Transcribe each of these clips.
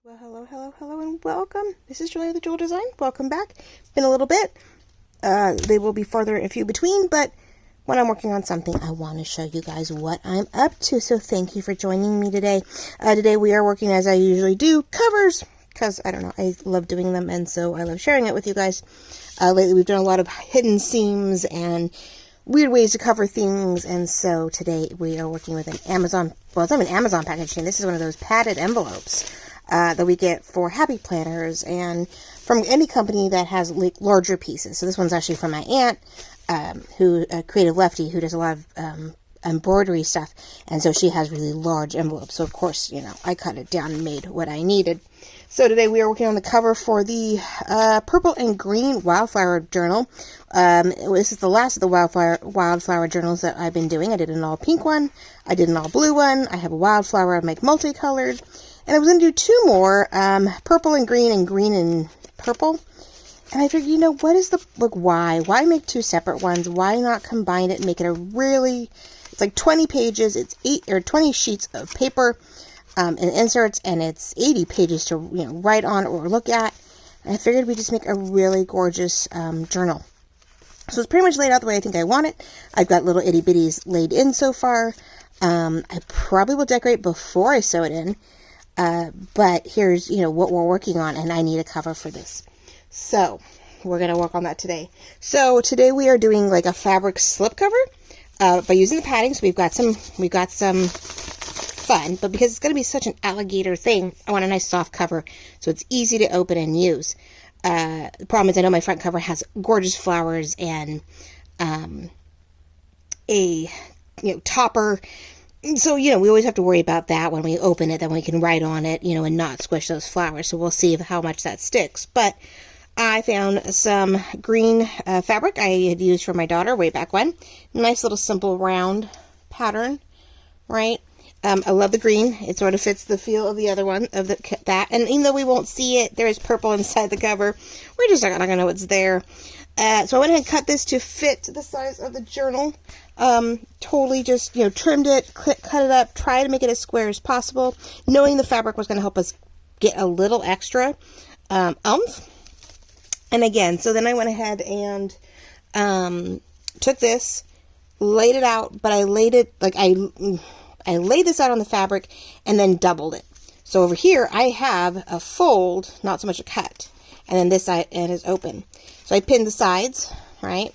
Well, hello, and welcome. This is Julia with the Jewel Design. Welcome back. Been a little bit. They will be farther and few between, but when I'm working on something, I want to show you guys what I'm up to. So thank you for joining me today. Today we are working, as I usually do, covers, because I don't know, I love doing them, and so I love sharing it with you guys. Lately we've done a lot of hidden seams and weird ways to cover things, and so today we are working with an Amazon, well, it's not an Amazon packaging. This is one of those padded envelopes that we get for happy planners and from any company that has like larger pieces. So this one's actually from my aunt, who a creative lefty who does a lot of embroidery stuff, and so she has really large envelopes. So of course, you know, I cut it down and made what I needed. So today we are working on the cover for the Purple and Green Wildflower journal. This is the last of the wildflower journals that I've been doing. I did an all pink one, I did an all blue one, I have a wildflower I make multicolored, and I was going to do two more, purple and green and purple. And I figured, you know, what is the, like, why make two separate ones? Why not combine it and make it a really, it's like 20 pages, it's 20 sheets of paper, and inserts, and it's 80 pages to, you know, write on or look at. And I figured we'd just make a really gorgeous journal. So it's pretty much laid out the way I think I want it. I've got little itty bitties laid in so far. I probably will decorate before I sew it in. But here's, you know, what we're working on, and I need a cover for this. So we're going to work on that today. So today we are doing like a fabric slip cover, by using the padding. So we've got some fun, but because it's going to be such an alligator thing, I want a nice soft cover so it's easy to open and use. The problem is I know my front cover has gorgeous flowers and, a, you know, topper. So, you know, we always have to worry about that when we open it, then we can write on it, you know, and not squish those flowers. So we'll see how much that sticks. But I found some green fabric I had used for my daughter way back when. Nice little simple round pattern, right? I love the green. It sort of fits the feel of the other one, of that. And even though we won't see it, there is purple inside the cover. We're just not going to know it's there. So I went ahead and cut this to fit the size of the journal. Totally just, you know, trimmed it, cut it up, try to make it as square as possible, knowing the fabric was going to help us get a little extra oomph. And again, so then I went ahead and took this, laid it out, but I laid it, like I laid this out on the fabric and then doubled it. So over here I have a fold, not so much a cut, and then this side end is open. So I pinned the sides, right?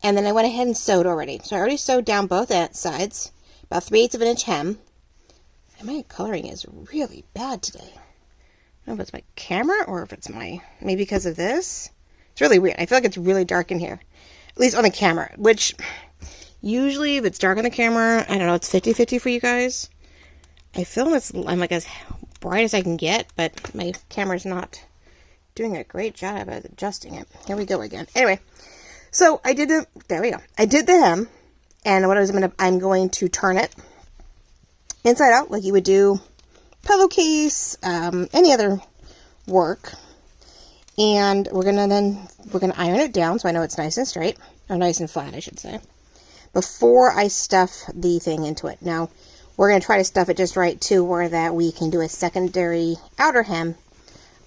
And then I went ahead and sewed already. So I already sewed down both sides, about 3/8 of an inch hem. And my coloring is really bad today. I don't know if it's my camera or if it's maybe because of this. It's really weird. I feel like it's really dark in here, at least on the camera, which usually if it's dark on the camera, I don't know, it's 50-50 for you guys. I feel I'm like as bright as I can get, but my camera's not doing a great job at adjusting it. Here we go again. Anyway, so I did there we go. I did the hem, and what I'm going to turn it inside out like you would do pillowcase, any other work. And we're gonna iron it down so I know it's nice and straight, or nice and flat, I should say, before I stuff the thing into it. Now, we're going to try to stuff it just right too, where that we can do a secondary outer hem,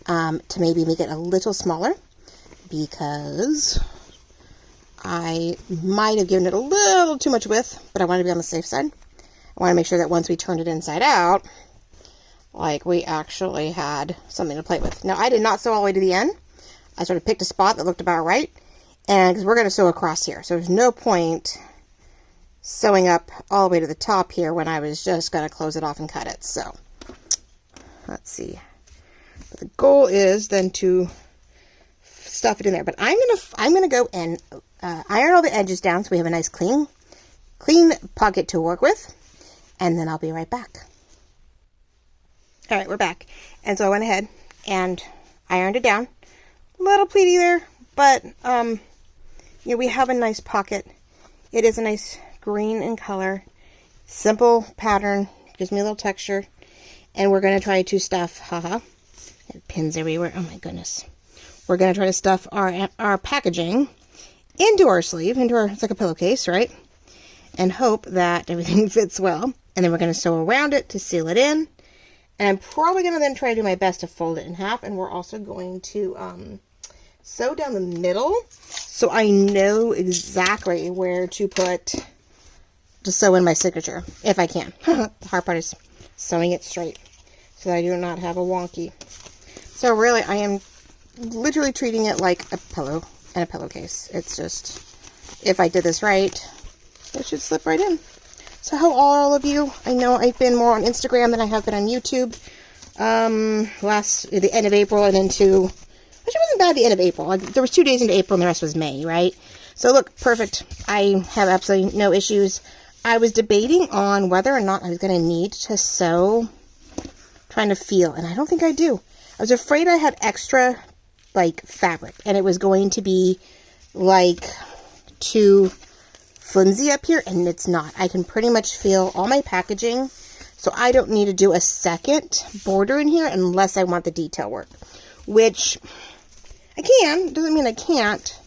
to maybe make it a little smaller, because I might have given it a little too much width, but I want to be on the safe side. I want to make sure that once we turned it inside out, like, we actually had something to play with. Now, I did not sew all the way to the end. I sort of picked a spot that looked about right, and because we're going to sew across here, so there's no point sewing up all the way to the top here when I was just going to close it off and cut it. So let's see. But the goal is then to stuff it in there. But I'm gonna go and iron all the edges down so we have a nice clean pocket to work with, and then I'll be right back. All right, we're back, and so I went ahead and ironed it down. A little pleaty there, but you know, we have a nice pocket. It is a nice green in color, simple pattern, gives me a little texture, and we're going to try to stuff, pins everywhere, oh my goodness. We're going to try to stuff our packaging into our sleeve, it's like a pillowcase, right? And hope that everything fits well. And then we're going to sew around it to seal it in. And I'm probably going to then try to do my best to fold it in half. And we're also going to sew down the middle so I know exactly where to sew in my signature, if I can. The hard part is sewing it straight so that I do not have a wonky. So really, I am literally treating it like a pillow and a pillowcase. It's just, if I did this right, it should slip right in. So how are all of you? I know I've been more on Instagram than I have been on YouTube. The end of April and into, actually it wasn't bad the end of April. There was 2 days into April and the rest was May, right? So look, perfect. I have absolutely no issues. I was debating on whether or not I was going to need to sew, trying to feel, and I don't think I do. I was afraid I had extra, like, fabric, and it was going to be, like, too flimsy up here, and it's not. I can pretty much feel all my packaging, so I don't need to do a second border in here unless I want the detail work, which I can. Doesn't mean I can't.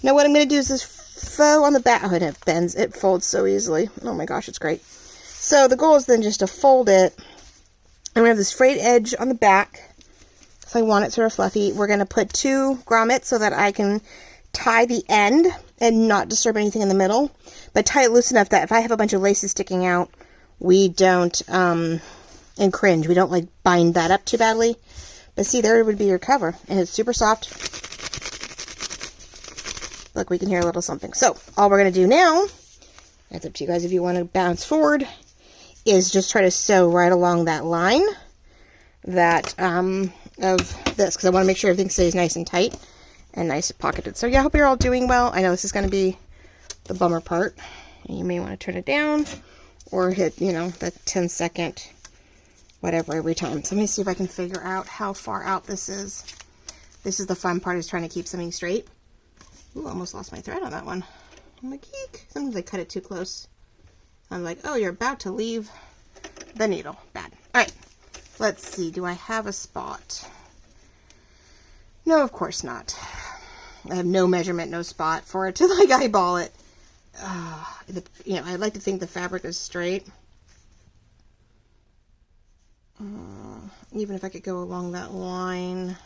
Now what I'm going to do is this faux on the back. Oh, it bends. It folds so easily. Oh my gosh, it's great. So the goal is then just to fold it. I'm going to have this frayed edge on the back, so I want it sort of fluffy. We're going to put 2 grommets so that I can tie the end and not disturb anything in the middle, but tie it loose enough that if I have a bunch of laces sticking out, we don't cringe. We don't like bind that up too badly. But see, there would be your cover, and it's super soft. Look, we can hear a little something. So all we're going to do now, that's up to you guys if you want to bounce forward, is just try to sew right along that line that of this, because I want to make sure everything stays nice and tight and nice and pocketed. So yeah, I hope you're all doing well. I know this is going to be the bummer part. You may want to turn it down or hit, you know, the 10-second whatever every time. So let me see if I can figure out how far out this is. This is the fun part, is trying to keep something straight. Ooh, almost lost my thread on that one. I'm like, eek. Sometimes I cut it too close. I'm like, oh, you're about to leave the needle. Bad. All right. Let's see. Do I have a spot? No, of course not. I have no measurement, no spot for it to like eyeball it. You know, I'd like to think the fabric is straight. Even if I could go along that line,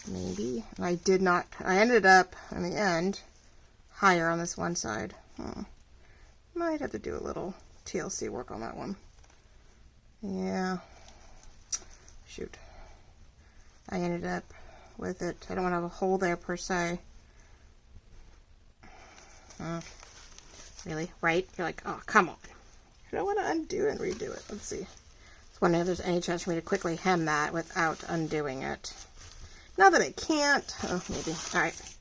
maybe. I did not. I ended up in the end higher on this one side. Might have to do a little TLC work on that one. Yeah. Shoot. I ended up with it. I don't want to have a hole there per se. Really? Right? You're like, oh, come on. I don't want to undo and redo it. Let's see. I was wondering if there's any chance for me to quickly hem that without undoing it. Not that I can't. Oh, maybe. All right.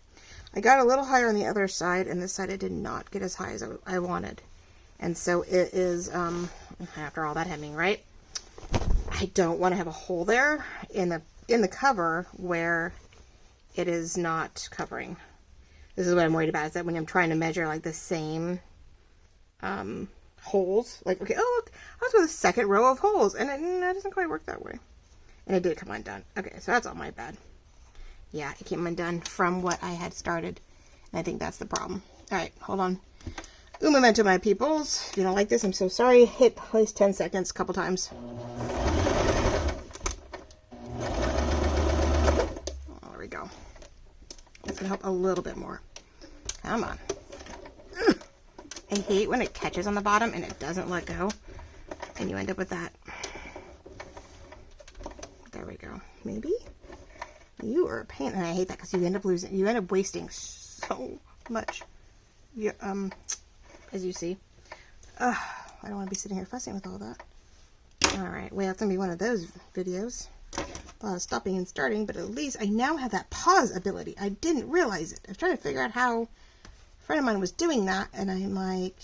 I got a little higher on the other side, and this side I did not get as high as I wanted. And so it is, after all that hemming, right? I don't want to have a hole there in the cover where it is not covering. This is what I'm worried about, is that when I'm trying to measure like the same holes, like, okay, oh look, I was with a second row of holes, and it doesn't quite work that way. And it did come undone. Okay, so that's all my bad. Yeah, it came undone from what I had started, and I think that's the problem. All right, hold on. Un momento, my peoples. If you don't like this, I'm so sorry. Hit at least 10 seconds a couple times. Oh, there we go. That's going to help a little bit more. Come on. I hate when it catches on the bottom and it doesn't let go, and you end up with that. There we go. Maybe? You are a pain, and I hate that because you end up wasting so much. Yeah, as you see. I don't want to be sitting here fussing with all that. Alright, well, it's going to be one of those videos. A lot of stopping and starting, but at least I now have that pause ability. I didn't realize it. I was trying to figure out how a friend of mine was doing that, and I'm like,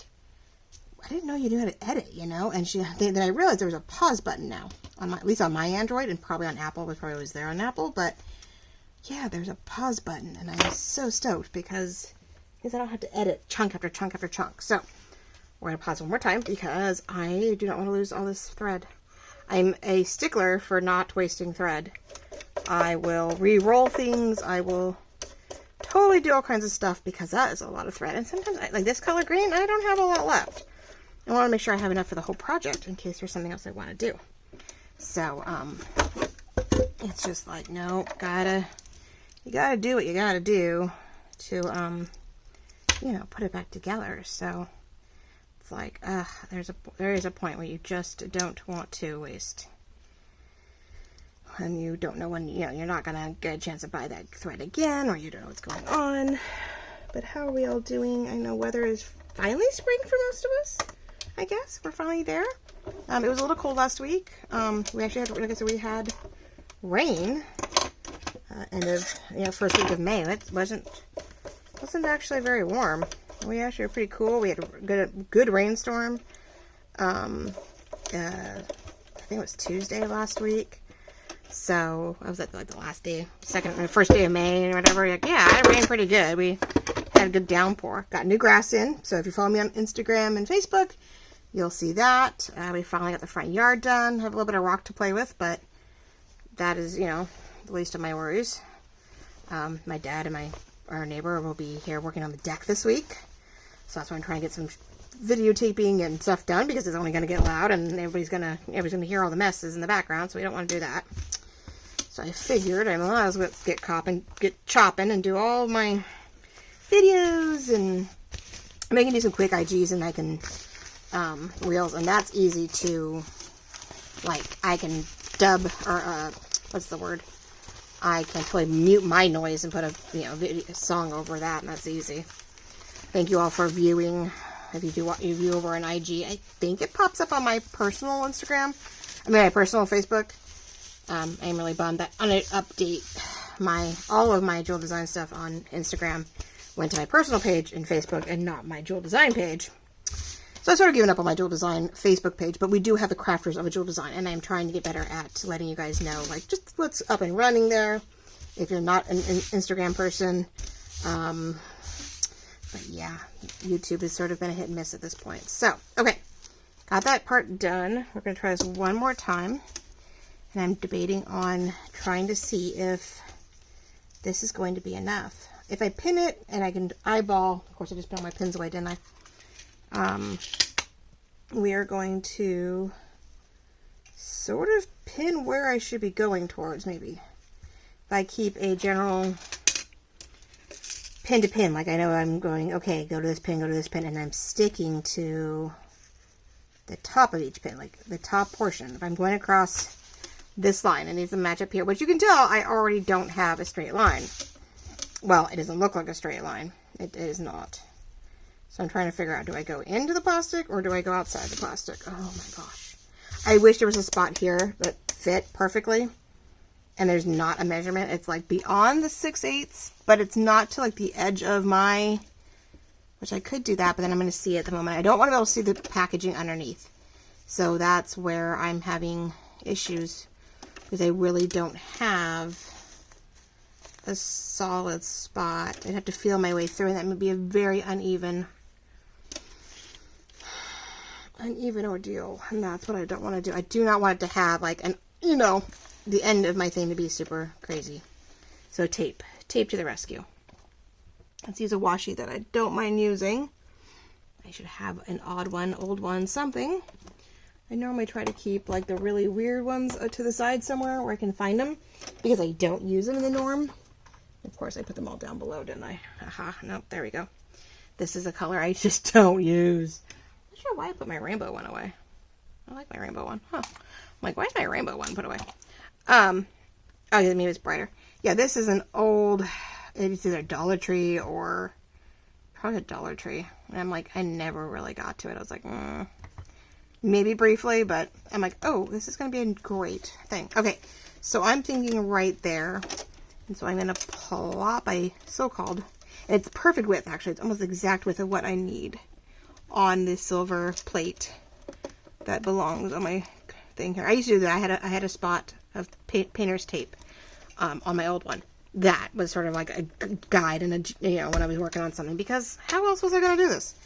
I didn't know you knew how to edit, you know? And then I realized there was a pause button now, at least on my Android, and probably on Apple, it probably was there on Apple, but yeah, there's a pause button, and I'm so stoked because I don't have to edit chunk after chunk after chunk. So we're going to pause one more time because I do not want to lose all this thread. I'm a stickler for not wasting thread. I will re-roll things. I will totally do all kinds of stuff because that is a lot of thread. And sometimes, like this color green, I don't have a lot left. I want to make sure I have enough for the whole project in case there's something else I want to do. So, it's just like, no, you gotta do what you gotta do to, you know, put it back together. So, it's like, there is a point where you just don't want to waste. And you don't know when, you know, you're not gonna get a chance to buy that thread again, or you don't know what's going on. But how are we all doing? I know weather is finally spring for most of us, I guess. We're finally there. It was a little cold last week. We actually had, like I said, we had rain, first week of May. It wasn't actually very warm. We actually were pretty cool. We had a good rainstorm. I think it was Tuesday of last week. So I was at like the last day, first day of May or whatever. Like, yeah, it rained pretty good. We had a good downpour. Got new grass in. So if you follow me on Instagram and Facebook, you'll see that. We finally got the front yard done. Have a little bit of rock to play with, but that is, you know, the least of my worries. My dad and our neighbor will be here working on the deck this week. So that's why I'm trying to get some videotaping and stuff done, because it's only going to get loud and everybody's gonna hear all the messes in the background, so we don't want to do that. So I figured I might as well get chopping and do all my videos, and I can do some quick IGs, and I can reels, and that's easy to, like, I can dub, or what's the word? I can totally mute my noise and put a song over that, and that's easy. Thank you all for viewing. If you view over on IG, I think it pops up on my personal Instagram. My personal Facebook. I'm really bummed that I didn't update all of my jewel design stuff on Instagram went to my personal page in Facebook and not my jewel design page. So I sort of given up on my jewel design Facebook page, but we do have the crafters of a jewel design, and I'm trying to get better at letting you guys know, like, just what's up and running there. If you're not an Instagram person, but yeah, YouTube has sort of been a hit and miss at this point. So, okay, got that part done. We're going to try this one more time. And I'm debating on trying to see if this is going to be enough. If I pin it and I can eyeball, of course I just put all my pins away, didn't I? We are going to sort of pin where I should be going towards, maybe. If I keep a general pin to pin, like I know I'm going, okay, go to this pin, and I'm sticking to the top of each pin, like the top portion. If I'm going across this line, it needs to match up here, which you can tell I already don't have a straight line. Well, it doesn't look like a straight line. It is not. So I'm trying to figure out, do I go into the plastic or do I go outside the plastic? Oh my gosh. I wish there was a spot here that fit perfectly. And there's not a measurement. It's like beyond the 6/8, but it's not to like the edge of my, which I could do that, but then I'm going to see it at the moment. I don't want to be able to see the packaging underneath. So that's where I'm having issues, because I really don't have a solid spot. I'd have to feel my way through, and that would be a very uneven ordeal, and that's what I don't want to do. I do not want it to have like an, the end of my thing to be super crazy. So tape to the rescue. Let's use a washi that I don't mind using. I should have an odd one, old one, something. I normally try to keep like the really weird ones to the side somewhere where I can find them, because I don't use them in the norm. Of course, I put them all down below, didn't I? Aha, nope, there we go. This is a color I just don't use. I'm not sure why I put my rainbow one away. I like my rainbow one. Huh. I'm like, why is my rainbow one put away? Oh, yeah, maybe it's brighter. Yeah, this is an old, it's either Dollar Tree or probably a Dollar Tree. And I'm like, I never really got to it. I was like, maybe briefly, but I'm like, oh, this is going to be a great thing. Okay, so I'm thinking right there. And so I'm going to plop a so-called, and it's perfect width, actually. It's almost the exact width of what I need on this silver plate that belongs on my thing here. I used to do that. I had a spot of painter's tape on my old one. That was sort of like a guide and when I was working on something, because how else was I going to do this?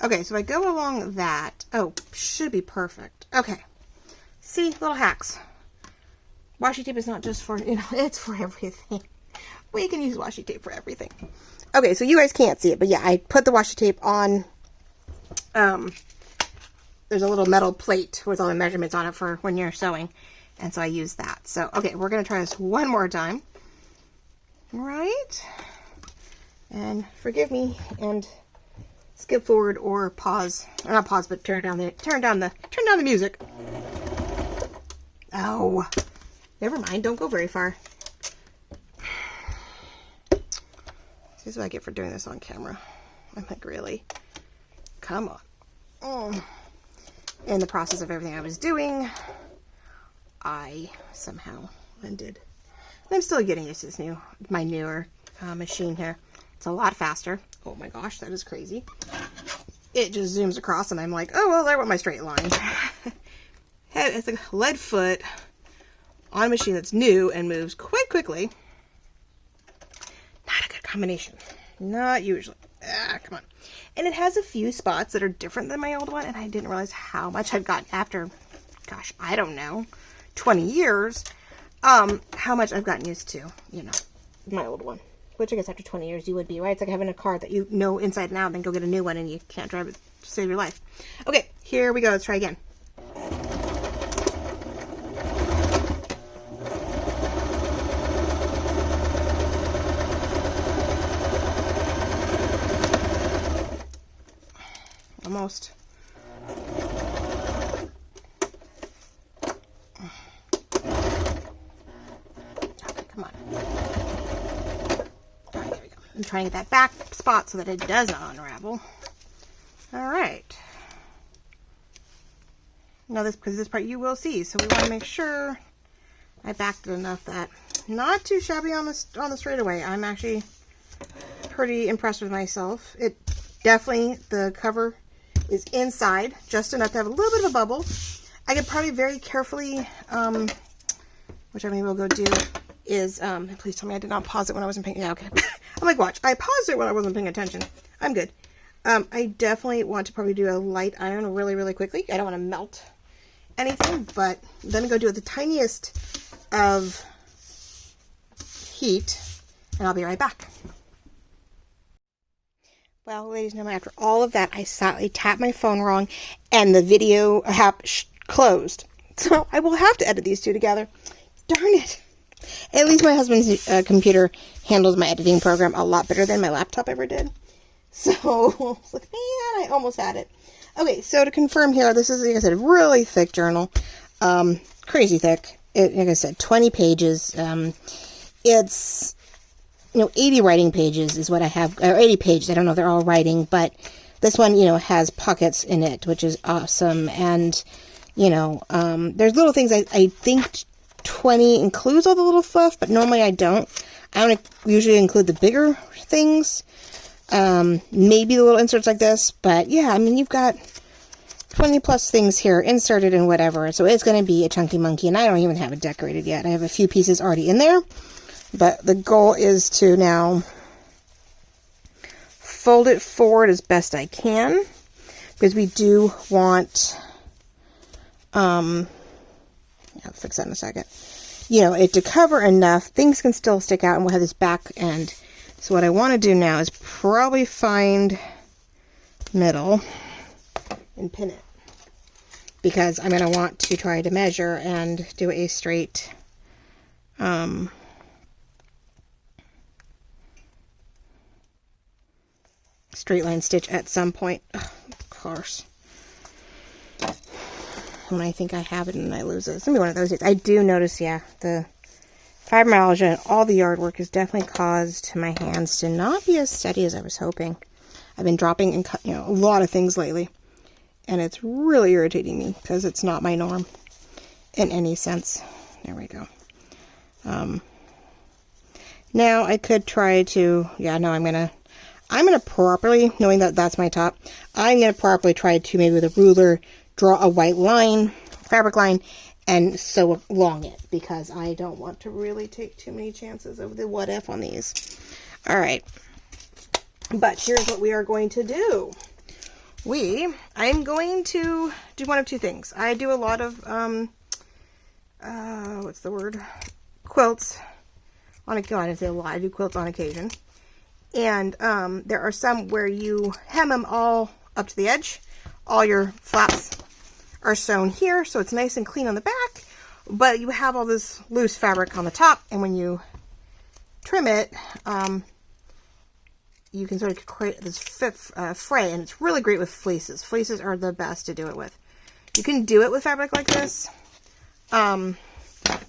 Okay, so I go along that. Oh, should be perfect. Okay. See, little hacks. Washi tape is not just for, it's for everything. We can use washi tape for everything. Okay, so you guys can't see it, but yeah, I put the washi tape on, there's a little metal plate with all the measurements on it for when you're sewing. And so I used that. So, okay, we're going to try this one more time. Right? And forgive me and skip forward or pause. Or not pause, but turn down the music. Oh. Never mind, don't go very far. This is what I get for doing this on camera. I'm like, really? Come on. Oh. In the process of everything I was doing, I somehow undid. And I'm still getting used to this my newer machine here. It's a lot faster. Oh my gosh, that is crazy. It just zooms across and I'm like, oh, well, there went my straight line. It's a lead foot on a machine that's new and moves quite quickly. Not a good combination. Not usually. Ah, come on. And it has a few spots that are different than my old one, and I didn't realize how much I've gotten after, gosh, I don't know, 20 years, how much I've gotten used to, you know, my old one. Which I guess after 20 years you would be, right? It's like having a car that you know inside and out, and then go get a new one and you can't drive it to save your life. Okay, here we go. Let's try again. Almost. Okay, come on. All right, there we go. I'm trying to get that back spot so that it does not unravel. All right. Now because this part you will see, so we want to make sure I backed it enough that not too shabby on the straightaway. I'm actually pretty impressed with myself. It definitely, the cover is inside, just enough to have a little bit of a bubble. I could probably very carefully, which I maybe will go do, is, please tell me I did not pause it when I wasn't paying, yeah, okay. I'm like, watch, I paused it when I wasn't paying attention. I'm good. I definitely want to probably do a light iron really, really quickly. I don't want to melt anything, but then go do it the tiniest of heat, and I'll be right back. Well, ladies and gentlemen, after all of that, I slightly tapped my phone wrong, and the video app closed. So I will have to edit these two together. Darn it. At least my husband's computer handles my editing program a lot better than my laptop ever did. So, it's like, man, I almost had it. Okay, so to confirm here, this is, like I said, a really thick journal. Crazy thick. Like I said, 20 pages. It's... 80 writing pages is what I have, or 80 pages. I don't know if they're all writing, but this one, has pockets in it, which is awesome. And, there's little things. I think 20 includes all the little fluff, but normally I don't. I don't usually include the bigger things. Maybe the little inserts like this, but yeah, I mean, you've got 20 plus things here inserted and whatever. So it's going to be a chunky monkey, and I don't even have it decorated yet. I have a few pieces already in there. But the goal is to now fold it forward as best I can, because we do want, I'll fix that in a second, it to cover enough. Things can still stick out, and we'll have this back end. So what I want to do now is probably find middle and pin it, because I'm going to want to try to measure and do a straight, straight line stitch at some point. Oh, of course. When I think I have it and I lose it. It's going to be one of those days. I do notice, yeah, the fibromyalgia and all the yard work has definitely caused my hands to not be as steady as I was hoping. I've been dropping and a lot of things lately. And it's really irritating me because it's not my norm in any sense. There we go. Now I could try to, I'm going to properly, knowing that that's my top, I'm going to properly try to, maybe with a ruler, draw a white line, fabric line, and sew along it, because I don't want to really take too many chances of the what if on these. Alright, but here's what we are going to do. I'm going to do one of two things. I do a lot of, what's the word? Quilts. I didn't say a lot, I do quilts on occasion. And there are some where you hem them all up to the edge. All your flaps are sewn here, so it's nice and clean on the back. But you have all this loose fabric on the top, and when you trim it, you can sort of create this fray, and it's really great with fleeces. Fleeces are the best to do it with. You can do it with fabric like this, but I'm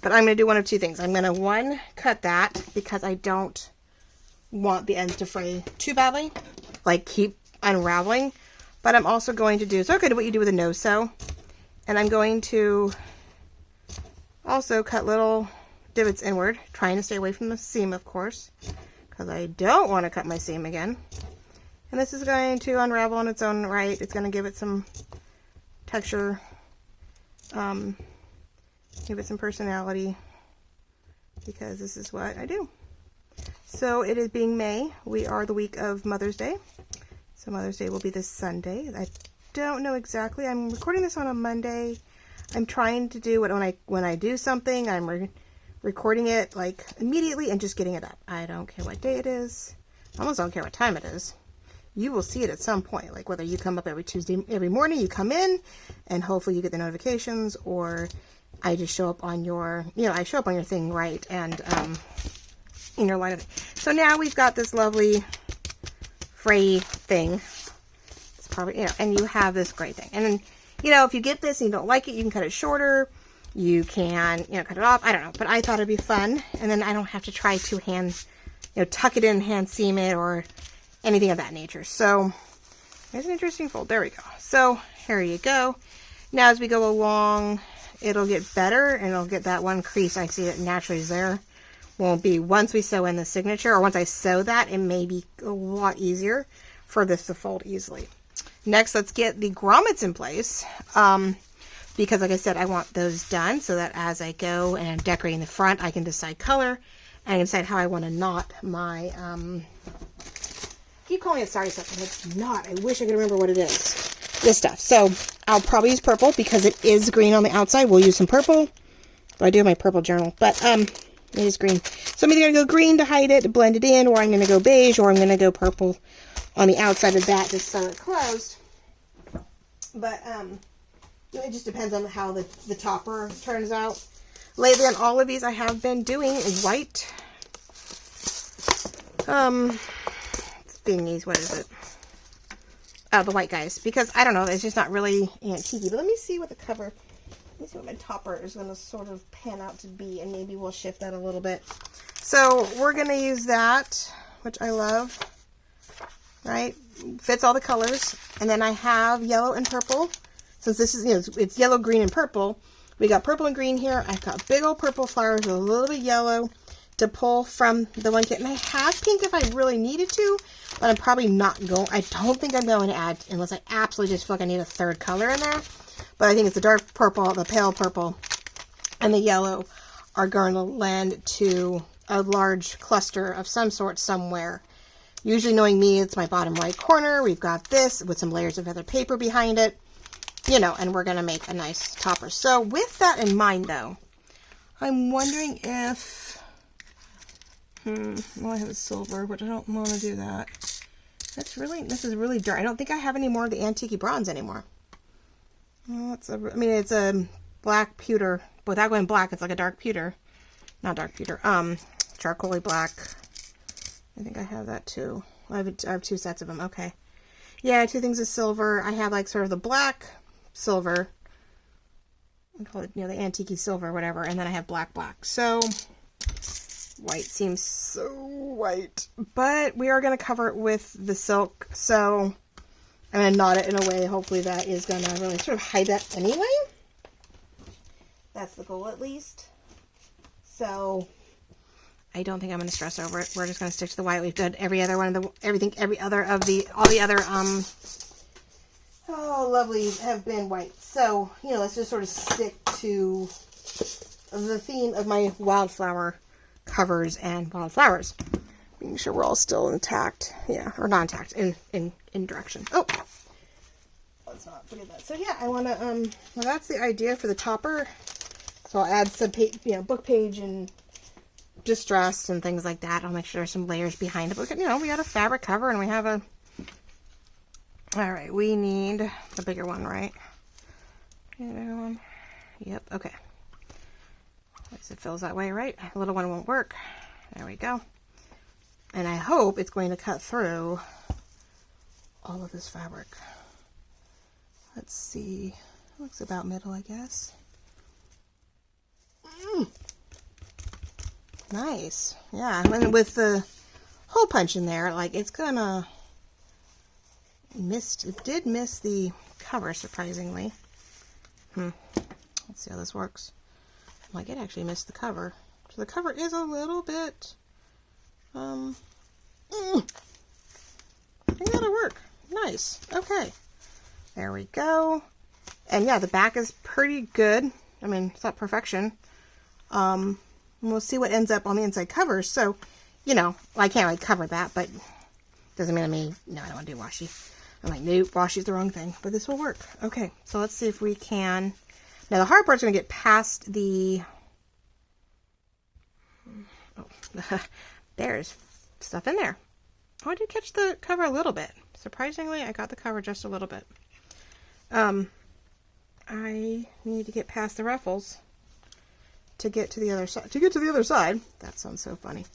going to do one of two things. I'm going to, one, cut that because I don't want the ends to fray too badly, like keep unraveling, but I'm also going to do, so okay, what you do with a no-sew, and I'm going to also cut little divots inward, trying to stay away from the seam, of course, because I don't want to cut my seam again. And this is going to unravel on its own right. It's going to give it some texture, give it some personality, because this is what I do. So it is being May. We are the week of Mother's Day. So Mother's Day will be this Sunday. I don't know exactly. I'm recording this on a Monday. I'm trying to do it when I do something, I'm recording it like immediately and just getting it up. I don't care what day it is. I almost don't care what time it is. You will see it at some point, like whether you come up every Tuesday, every morning you come in and hopefully you get the notifications, or I just show up on your, I show up on your thing, right, and in your line of it. So now we've got this lovely fray thing. It's probably, and you have this great thing. And then, if you get this and you don't like it, you can cut it shorter. You can, cut it off. I don't know, but I thought it'd be fun. And then I don't have to try to tuck it in, hand seam it, or anything of that nature. So there's an interesting fold. There we go. So here you go. Now as we go along, it'll get better, and it'll get that one crease. I see it naturally is there. Won't be once we sew in the signature, or once I sew that, it may be a lot easier for this to fold easily. Next, let's get the grommets in place, because like I said, I want those done so that as I go and I'm decorating the front, I can decide color, and I can decide how I want to knot my, I keep calling it sari stuff, and it's not. I wish I could remember what it is. This stuff. So I'll probably use purple because it is green on the outside. We'll use some purple. I do have my purple journal, but it is green. So I'm either going to go green to hide it, to blend it in, or I'm going to go beige, or I'm going to go purple on the outside of that just so it's closed. But it just depends on how the topper turns out. Lately on all of these I have been doing white thingies. What is it? Oh, the white guys. Because I don't know, it's just not really antique. But let me see what the cover, let me see what my topper is going to sort of pan out to be, and maybe we'll shift that a little bit. So we're going to use that, which I love. Right? Fits all the colors. And then I have yellow and purple. Since this is, it's yellow, green, and purple. We got purple and green here. I've got big old purple flowers with a little bit of yellow to pull from the one kit. And I have pink if I really needed to, but I'm probably not going, I don't think I'm going to add, unless I absolutely just feel like I need a third color in there. But I think it's the dark purple, the pale purple, and the yellow are going to lend to a large cluster of some sort somewhere. Usually, knowing me, it's my bottom right corner. We've got this with some layers of other paper behind it, and we're going to make a nice topper. So with that in mind, though, I'm wondering if, well, I have a silver, but I don't want to do that. This is really dark. I don't think I have any more of the antique bronze anymore. Well, it's a black pewter. Without going black, it's like a dark pewter. Not dark pewter. Charcoaly black. I think I have that too. I have two sets of them. Okay. Yeah, two things of silver. I have like sort of the black silver. I call it, the antique silver or whatever. And then I have black. So white seems so white. But we are going to cover it with the silk. So I'm going to knot it in a way, hopefully that is going to really sort of hide that anyway. That's the goal at least. So I don't think I'm going to stress over it. We're just going to stick to the white. We've done every other one of all the other, oh, lovely have been white. So, let's just sort of stick to the theme of my wildflower covers and wildflowers. Making sure we're all still intact. Yeah, or not intact, in direction. Oh, let's not forget that. So yeah, I want to, well, that's the idea for the topper. So I'll add some, book page and distressed and things like that. I'll make sure there's some layers behind it. But, we got a fabric cover and we have a, all right, we need the bigger one, right? The bigger one. Yep, okay. At least it feels that way, right? A little one won't work. There we go. And I hope it's going to cut through all of this fabric. Let's see. Looks about middle, I guess. Nice. Yeah, and with the hole punch in there, like, it's gonna it did miss the cover, surprisingly. Let's see how this works. Like, it actually missed the cover. So the cover is a little bit, I think that'll work. Nice. Okay. There we go. And yeah, the back is pretty good. I mean, it's not perfection. And we'll see what ends up on the inside cover. So, you know, I can't like cover that, but doesn't mean no, I don't want to do washi. I'm like, nope, washi's the wrong thing, but this will work. Okay, so let's see if we can. Now the hard part's going to get past the, there's stuff in there. Oh, I did catch the cover a little bit. Surprisingly, I got the cover just a little bit. I need to get past the ruffles to get to the other side. That sounds so funny.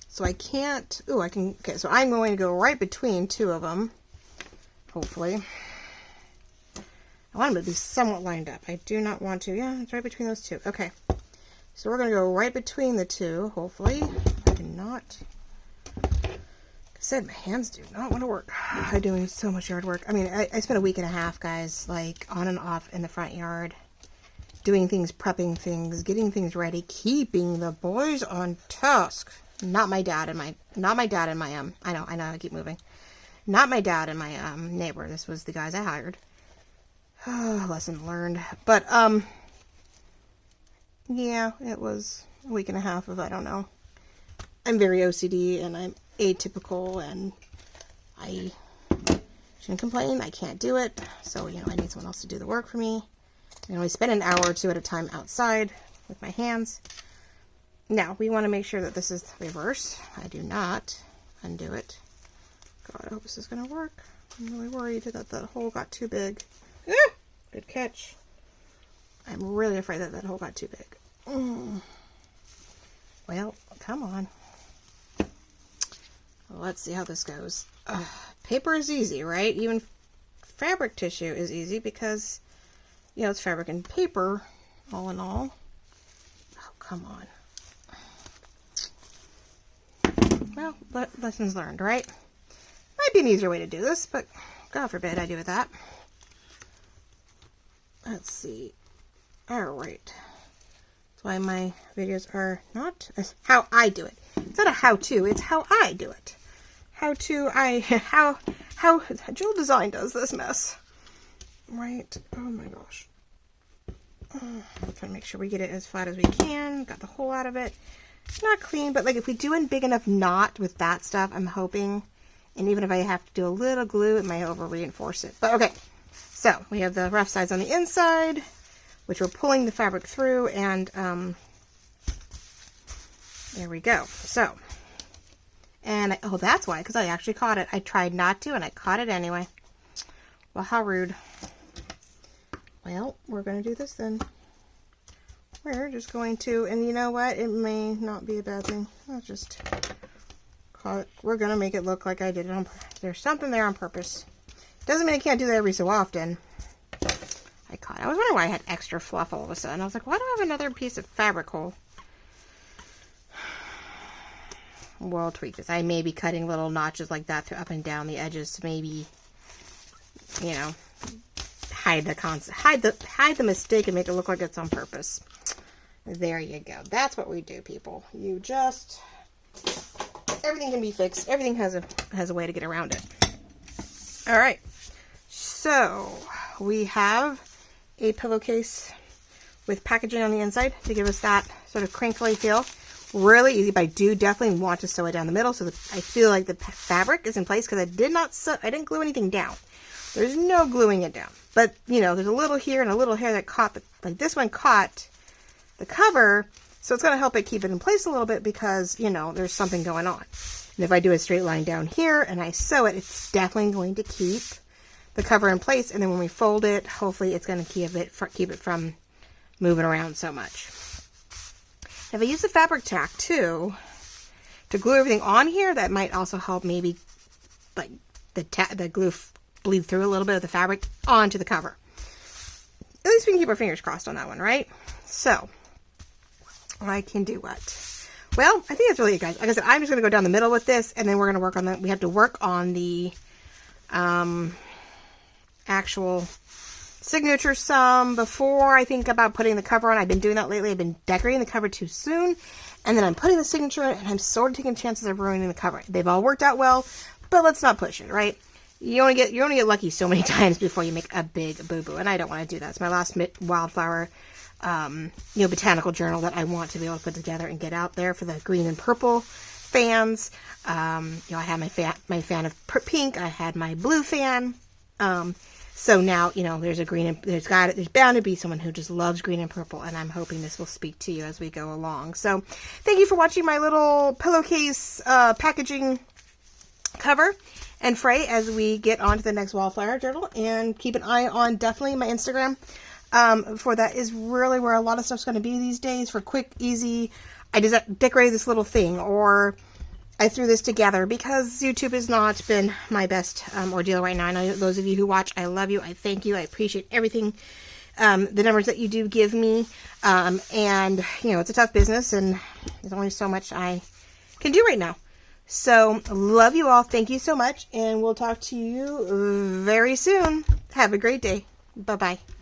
So I can't, I can, okay, so I'm going to go right between two of them, hopefully. I want them to be somewhat lined up. I do not want to, yeah, it's right between those two. Okay, so we're going to go right between the two, hopefully. I cannot, like I said, my hands do not want to work. I'm doing so much yard work. I mean, I spent a week and a half, guys, like on and off in the front yard, doing things, prepping things, getting things ready, keeping the boys on task. Not my dad and my I know, I keep moving. Not my dad and my neighbor. This was the guys I hired. Lesson learned. But yeah, it was a week and a half of, I don't know. I'm very OCD and I'm atypical and I shouldn't complain. I can't do it. So, you know, I need someone else to do the work for me. And I spend an hour or two at a time outside with my hands. Now, we want to make sure that this is the reverse. I do not undo it. God, I hope this is going to work. I'm really worried that that hole got too big. Good catch. I'm really afraid that that hole got too big. Well, come on. Let's see how this goes. Paper is easy, right? Even fabric tissue is easy because, you know, it's fabric and paper, all in all. Oh, come on. Well, lessons learned, right? Might be an easier way to do this, but God forbid I do it that. Let's see. Alright. That's why my videos are not how I do it. It's not a how-to, it's how I do it. How Jill Design does this mess. Right? Oh my gosh. I'm trying to make sure we get it as flat as we can. Got the hole out of it. It's not clean, but like if we do a big enough knot with that stuff, I'm hoping, and even if I have to do a little glue, it might over reinforce it. But okay, so we have the rough sides on the inside, which we're pulling the fabric through, and there we go. So, and oh, that's why, because I actually caught it. I tried not to, and I caught it anyway. Well, how rude. Well, we're going to do this then. We're just going to, and you know what? It may not be a bad thing. I'll just call it. We're going to make it look like I did it on purpose. There's something there on purpose. Doesn't mean I can't do that every so often. I was wondering why I had extra fluff all of a sudden. I was like, why do I have another piece of fabric hole? We'll tweak this. I may be cutting little notches like that up and down the edges to maybe, you know, hide the mistake and make it look like it's on purpose. There you go. That's what we do, people. You just, everything can be fixed. Everything has a way to get around it. All right. So we have a pillowcase with packaging on the inside to give us that sort of crinkly feel. Really easy, but I do definitely want to sew it down the middle so that I feel like the fabric is in place because I didn't glue anything down. There's no gluing it down. But, you know, there's a little here and a little here that caught, like this one caught the cover, so it's going to help it keep it in place a little bit because, you know, there's something going on. And if I do a straight line down here and I sew it, it's definitely going to keep the cover in place. And then when we fold it, hopefully it's going to keep it from moving around so much. If I use the fabric tack too to glue everything on here, that might also help maybe like the glue bleed through a little bit of the fabric onto the cover. At least we can keep our fingers crossed on that one, right? So I can do what? Well, I think that's really it, guys. Like I said, I'm just going to go down the middle with this, and then we're going to work on we have to work on the actual signature some before I think about putting the cover on. I've been doing that lately. I've been decorating the cover too soon, and then I'm putting the signature in, and I'm sort of taking chances of ruining the cover. They've all worked out well, but let's not push it, right? You only get lucky so many times before you make a big boo-boo, and I don't want to do that. It's my last wildflower, botanical journal that I want to be able to put together and get out there for the green and purple fans. I had my fan of pink. I had my blue fan. So now, there's a green and there's bound to be someone who just loves green and purple, and I'm hoping this will speak to you as we go along. So thank you for watching my little pillowcase packaging cover and fray as we get on to the next wildflower journal, and keep an eye on definitely my Instagram. For that is really where a lot of stuff's going to be these days for quick, easy. I just decorated this little thing, or I threw this together, because YouTube has not been my best ordeal right now. I know those of you who watch, I love you. I thank you. I appreciate everything, the numbers that you do give me. And, it's a tough business, and there's only so much I can do right now. So, love you all. Thank you so much, and we'll talk to you very soon. Have a great day. Bye-bye.